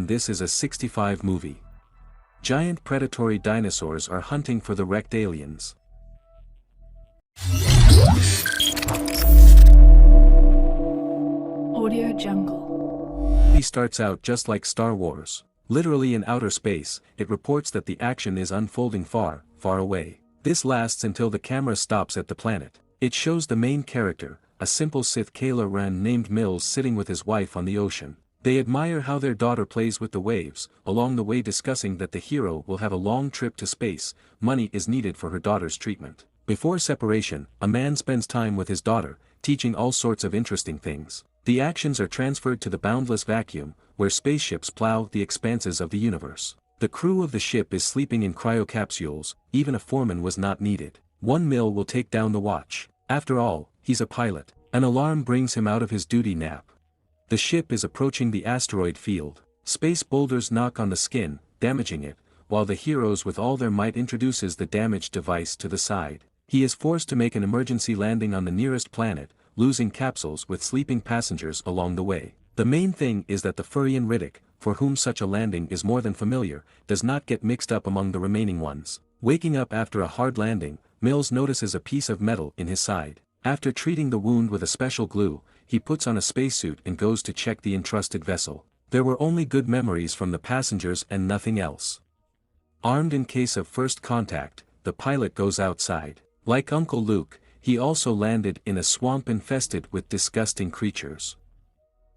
and this is a 65 movie. Giant predatory dinosaurs are hunting for the wrecked aliens. Audio Jungle. He starts out just like Star Wars. Literally in outer space, it reports that the action is unfolding far, far away. This lasts until the camera stops at the planet. It shows the main character, a simple Sith Kylo Ren named Mills, sitting with his wife on the ocean. They admire how their daughter plays with the waves, along the way discussing that the hero will have a long trip to space. Money is needed for her daughter's treatment. Before separation, a man spends time with his daughter, teaching all sorts of interesting things. The actions are transferred to the boundless vacuum, where spaceships plow the expanses of the universe. The crew of the ship is sleeping in cryocapsules, even a foreman was not needed. One Mill will take down the watch. After all, he's a pilot. An alarm brings him out of his duty nap. The ship is approaching the asteroid field. Space boulders knock on the skin, damaging it, while the heroes with all their might introduces the damaged device to the side. He is forced to make an emergency landing on the nearest planet, losing capsules with sleeping passengers along the way. The main thing is that the Furian Riddick, for whom such a landing is more than familiar, does not get mixed up among the remaining ones. Waking up after a hard landing, Mills notices a piece of metal in his side. After treating the wound with a special glue, he puts on a spacesuit and goes to check the entrusted vessel. There were only good memories from the passengers and nothing else. Armed in case of first contact, the pilot goes outside. Like Uncle Luke, he also landed in a swamp infested with disgusting creatures.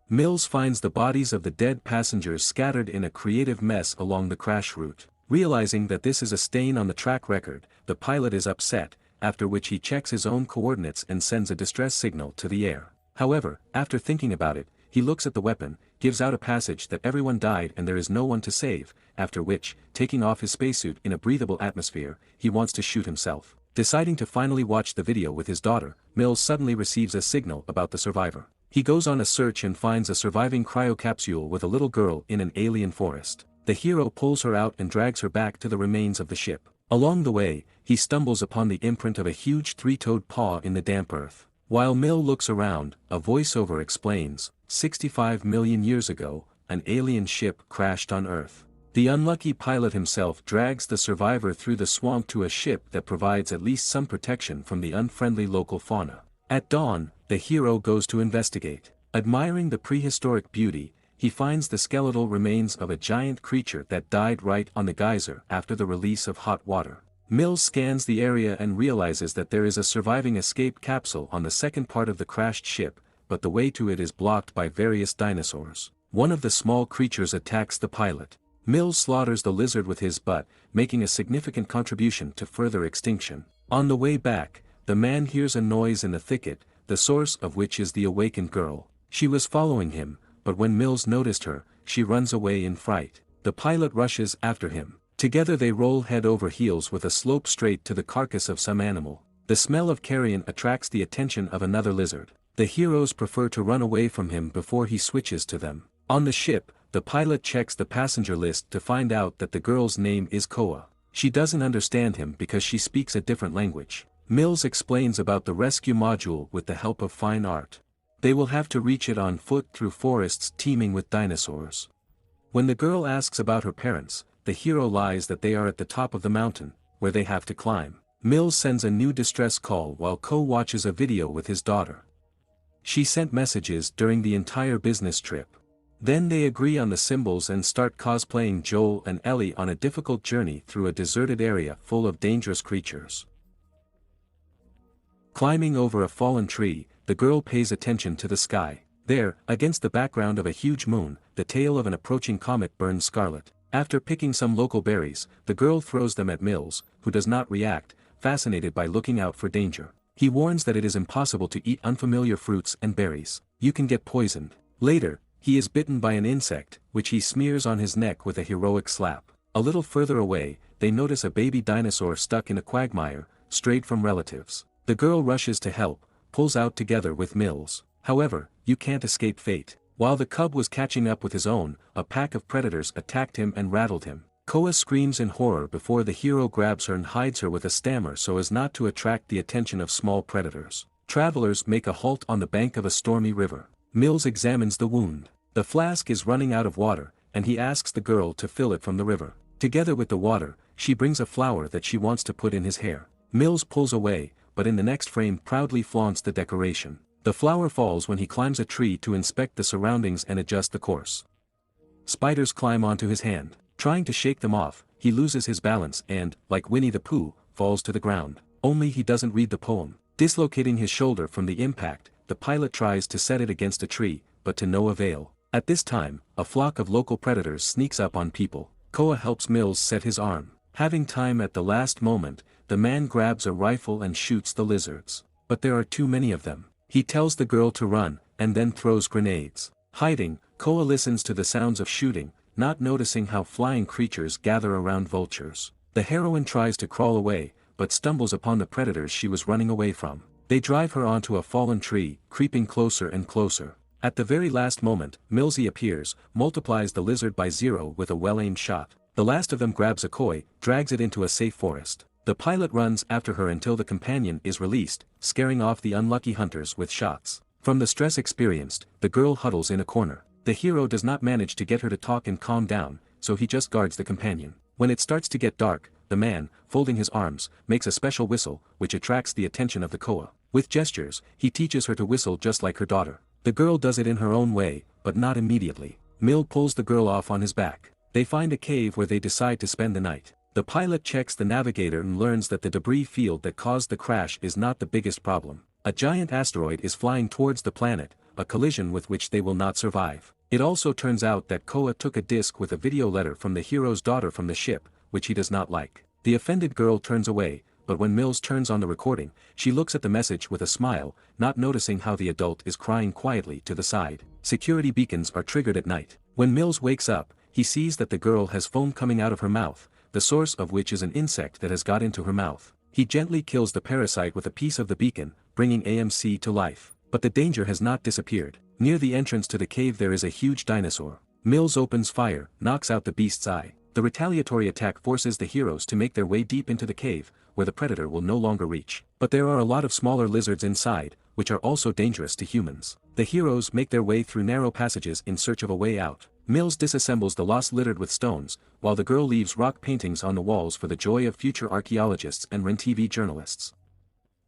Mills finds the bodies of the dead passengers scattered in a creative mess along the crash route. Realizing that this is a stain on the track record, the pilot is upset, after which he checks his own coordinates and sends a distress signal to the air. However, after thinking about it, he looks at the weapon, gives out a passage that everyone died and there is no one to save, after which, taking off his spacesuit in a breathable atmosphere, he wants to shoot himself. Deciding to finally watch the video with his daughter, Mills suddenly receives a signal about the survivor. He goes on a search and finds a surviving cryocapsule with a little girl in an alien forest. The hero pulls her out and drags her back to the remains of the ship. Along the way, he stumbles upon the imprint of a huge three-toed paw in the damp earth. While Mill looks around, a voiceover explains, 65 million years ago, an alien ship crashed on Earth. The unlucky pilot himself drags the survivor through the swamp to a ship that provides at least some protection from the unfriendly local fauna. At dawn, the hero goes to investigate. Admiring the prehistoric beauty, he finds the skeletal remains of a giant creature that died right on the geyser after the release of hot water. Mills scans the area and realizes that there is a surviving escape capsule on the second part of the crashed ship, but the way to it is blocked by various dinosaurs. One of the small creatures attacks the pilot. Mills slaughters the lizard with his butt, making a significant contribution to further extinction. On the way back, the man hears a noise in the thicket, the source of which is the awakened girl. She was following him, but when Mills noticed her, she runs away in fright. The pilot rushes after him. Together they roll head over heels with a slope straight to the carcass of some animal. The smell of carrion attracts the attention of another lizard. The heroes prefer to run away from him before he switches to them. On the ship, the pilot checks the passenger list to find out that the girl's name is Koa. She doesn't understand him because she speaks a different language. Mills explains about the rescue module with the help of fine art. They will have to reach it on foot through forests teeming with dinosaurs. When the girl asks about her parents, the hero lies that they are at the top of the mountain, where they have to climb. Mills sends a new distress call while Ko watches a video with his daughter. She sent messages during the entire business trip. Then they agree on the symbols and start cosplaying Joel and Ellie on a difficult journey through a deserted area full of dangerous creatures. Climbing over a fallen tree, the girl pays attention to the sky. There, against the background of a huge moon, the tail of an approaching comet burns scarlet. After picking some local berries, the girl throws them at Mills, who does not react, fascinated by looking out for danger. He warns that it is impossible to eat unfamiliar fruits and berries. You can get poisoned. Later, he is bitten by an insect, which he smears on his neck with a heroic slap. A little further away, they notice a baby dinosaur stuck in a quagmire, strayed from relatives. The girl rushes to help, pulls out together with Mills. However, you can't escape fate. While the cub was catching up with his own, a pack of predators attacked him and rattled him. Koa screams in horror before the hero grabs her and hides her with a stammer so as not to attract the attention of small predators. Travelers make a halt on the bank of a stormy river. Mills examines the wound. The flask is running out of water, and he asks the girl to fill it from the river. Together with the water, she brings a flower that she wants to put in his hair. Mills pulls away, but in the next frame proudly flaunts the decoration. The flower falls when he climbs a tree to inspect the surroundings and adjust the course. Spiders climb onto his hand. Trying to shake them off, he loses his balance and, like Winnie the Pooh, falls to the ground. Only he doesn't read the poem. Dislocating his shoulder from the impact, the pilot tries to set it against a tree, but to no avail. At this time, a flock of local predators sneaks up on people. Koa helps Mills set his arm. Having time at the last moment, the man grabs a rifle and shoots the lizards. But there are too many of them. He tells the girl to run, and then throws grenades. Hiding, Koa listens to the sounds of shooting, not noticing how flying creatures gather around vultures. The heroine tries to crawl away, but stumbles upon the predators she was running away from. They drive her onto a fallen tree, creeping closer and closer. At the very last moment, Millsy appears, multiplies the lizard by 0 with a well-aimed shot. The last of them grabs a koi, drags it into a safe forest. The pilot runs after her until the companion is released, scaring off the unlucky hunters with shots. From the stress experienced, the girl huddles in a corner. The hero does not manage to get her to talk and calm down, so he just guards the companion. When it starts to get dark, the man, folding his arms, makes a special whistle, which attracts the attention of the Koa. With gestures, he teaches her to whistle just like her daughter. The girl does it in her own way, but not immediately. Mill pulls the girl off on his back. They find a cave where they decide to spend the night. The pilot checks the navigator and learns that the debris field that caused the crash is not the biggest problem. A giant asteroid is flying towards the planet, a collision with which they will not survive. It also turns out that Koa took a disc with a video letter from the hero's daughter from the ship, which he does not like. The offended girl turns away, but when Mills turns on the recording, she looks at the message with a smile, not noticing how the adult is crying quietly to the side. Security beacons are triggered at night. When Mills wakes up, he sees that the girl has foam coming out of her mouth, the source of which is an insect that has got into her mouth. He gently kills the parasite with a piece of the beacon, bringing AMC to life. But the danger has not disappeared. Near the entrance to the cave there is a huge dinosaur. Mills opens fire, knocks out the beast's eye. The retaliatory attack forces the heroes to make their way deep into the cave, where the predator will no longer reach. But there are a lot of smaller lizards inside, which are also dangerous to humans. The heroes make their way through narrow passages in search of a way out. Mills disassembles the lost littered with stones, while the girl leaves rock paintings on the walls for the joy of future archaeologists and RenTV journalists.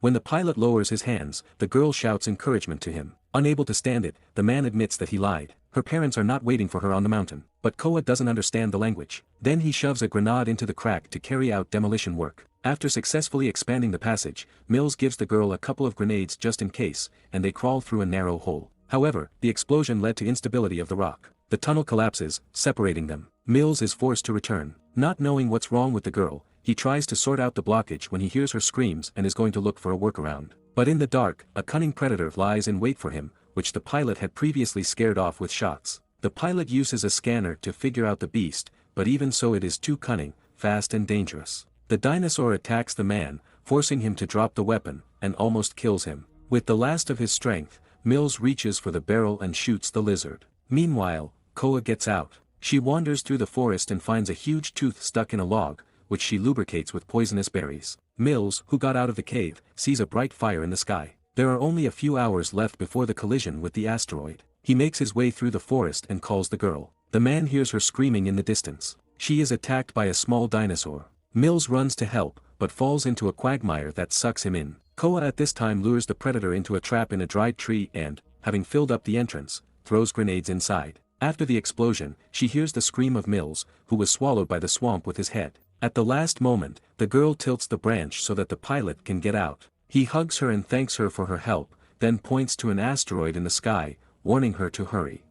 When the pilot lowers his hands, the girl shouts encouragement to him. Unable to stand it, the man admits that he lied. Her parents are not waiting for her on the mountain, but Koa doesn't understand the language. Then he shoves a grenade into the crack to carry out demolition work. After successfully expanding the passage, Mills gives the girl a couple of grenades just in case, and they crawl through a narrow hole. However, the explosion led to instability of the rock. The tunnel collapses, separating them. Mills is forced to return. Not knowing what's wrong with the girl, he tries to sort out the blockage when he hears her screams and is going to look for a workaround. But in the dark, a cunning predator lies in wait for him, which the pilot had previously scared off with shots. The pilot uses a scanner to figure out the beast, but even so it is too cunning, fast and dangerous. The dinosaur attacks the man, forcing him to drop the weapon, and almost kills him. With the last of his strength, Mills reaches for the barrel and shoots the lizard. Meanwhile, Koa gets out. She wanders through the forest and finds a huge tooth stuck in a log, which she lubricates with poisonous berries. Mills, who got out of the cave, sees a bright fire in the sky. There are only a few hours left before the collision with the asteroid. He makes his way through the forest and calls the girl. The man hears her screaming in the distance. She is attacked by a small dinosaur. Mills runs to help, but falls into a quagmire that sucks him in. Koa at this time lures the predator into a trap in a dried tree and, having filled up the entrance, throws grenades inside. After the explosion, she hears the scream of Mills, who was swallowed by the swamp with his head. At the last moment, the girl tilts the branch so that the pilot can get out. He hugs her and thanks her for her help, then points to an asteroid in the sky, warning her to hurry.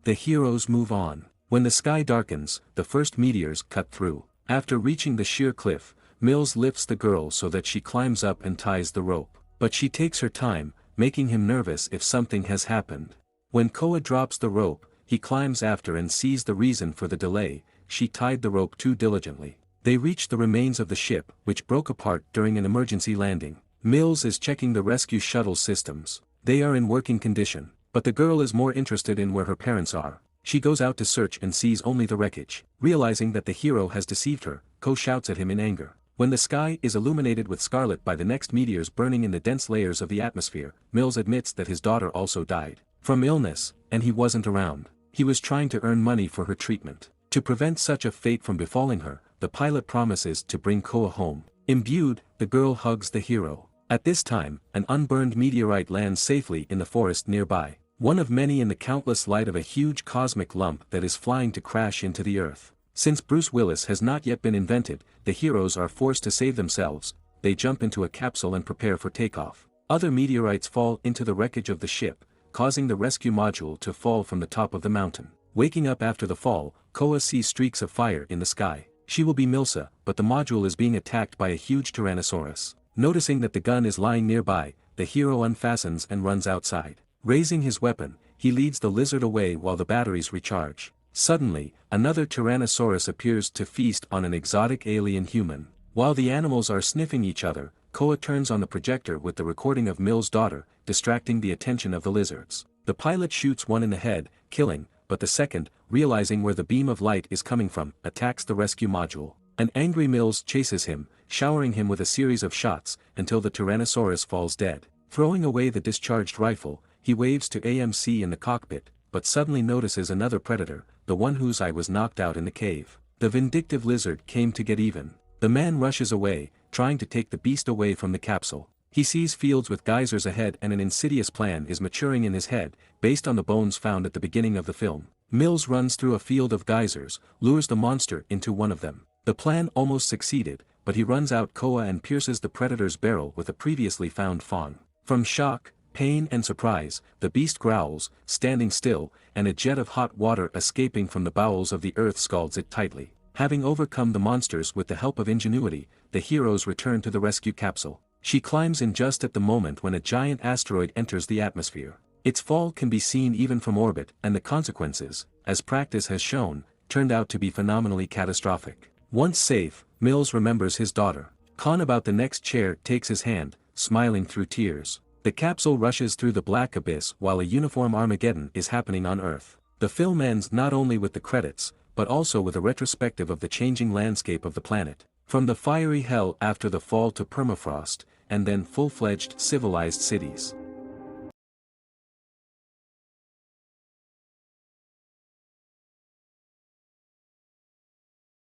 The heroes move on. When the sky darkens, the first meteors cut through. After reaching the sheer cliff, Mills lifts the girl so that she climbs up and ties the rope. But she takes her time, making him nervous if something has happened. When Koa drops the rope, he climbs after and sees the reason for the delay. She tied the rope too diligently. They reach the remains of the ship, which broke apart during an emergency landing. Mills is checking the rescue shuttle systems. They are in working condition, but the girl is more interested in where her parents are. She goes out to search and sees only the wreckage. Realizing that the hero has deceived her, Ko shouts at him in anger. When the sky is illuminated with scarlet by the next meteors burning in the dense layers of the atmosphere, Mills admits that his daughter also died from illness, and he wasn't around. He was trying to earn money for her treatment. To prevent such a fate from befalling her, the pilot promises to bring Koa home. Imbued, the girl hugs the hero. At this time, an unburned meteorite lands safely in the forest nearby, one of many in the countless light of a huge cosmic lump that is flying to crash into the Earth. Since Bruce Willis has not yet been invented, the heroes are forced to save themselves. They jump into a capsule and prepare for takeoff. Other meteorites fall into the wreckage of the ship, causing the rescue module to fall from the top of the mountain. Waking up after the fall, Koa sees streaks of fire in the sky. She will be Milsa, but the module is being attacked by a huge Tyrannosaurus. Noticing that the gun is lying nearby, the hero unfastens and runs outside. Raising his weapon, he leads the lizard away while the batteries recharge. Suddenly, another Tyrannosaurus appears to feast on an exotic alien human. While the animals are sniffing each other, Koa turns on the projector with the recording of Mill's daughter, distracting the attention of the lizards. The pilot shoots one in the head, killing, but the second, realizing where the beam of light is coming from, attacks the rescue module. An angry Mills chases him, showering him with a series of shots, until the Tyrannosaurus falls dead. Throwing away the discharged rifle, he waves to AMC in the cockpit, but suddenly notices another predator, the one whose eye was knocked out in the cave. The vindictive lizard came to get even. The man rushes away, trying to take the beast away from the capsule. He sees fields with geysers ahead and an insidious plan is maturing in his head, based on the bones found at the beginning of the film. Mills runs through a field of geysers, lures the monster into one of them. The plan almost succeeded, but he runs out Koa and pierces the predator's barrel with a previously found fawn. From shock, pain and surprise, the beast growls, standing still, and a jet of hot water escaping from the bowels of the earth scalds it tightly. Having overcome the monsters with the help of ingenuity, the heroes return to the rescue capsule. She climbs in just at the moment when a giant asteroid enters the atmosphere. Its fall can be seen even from orbit, and the consequences, as practice has shown, turned out to be phenomenally catastrophic. Once safe, Mills remembers his daughter. Khan about the next chair takes his hand, smiling through tears. The capsule rushes through the black abyss while a uniform Armageddon is happening on Earth. The film ends not only with the credits, but also with a retrospective of the changing landscape of the planet. From the fiery hell after the fall to permafrost, and then full-fledged civilized cities.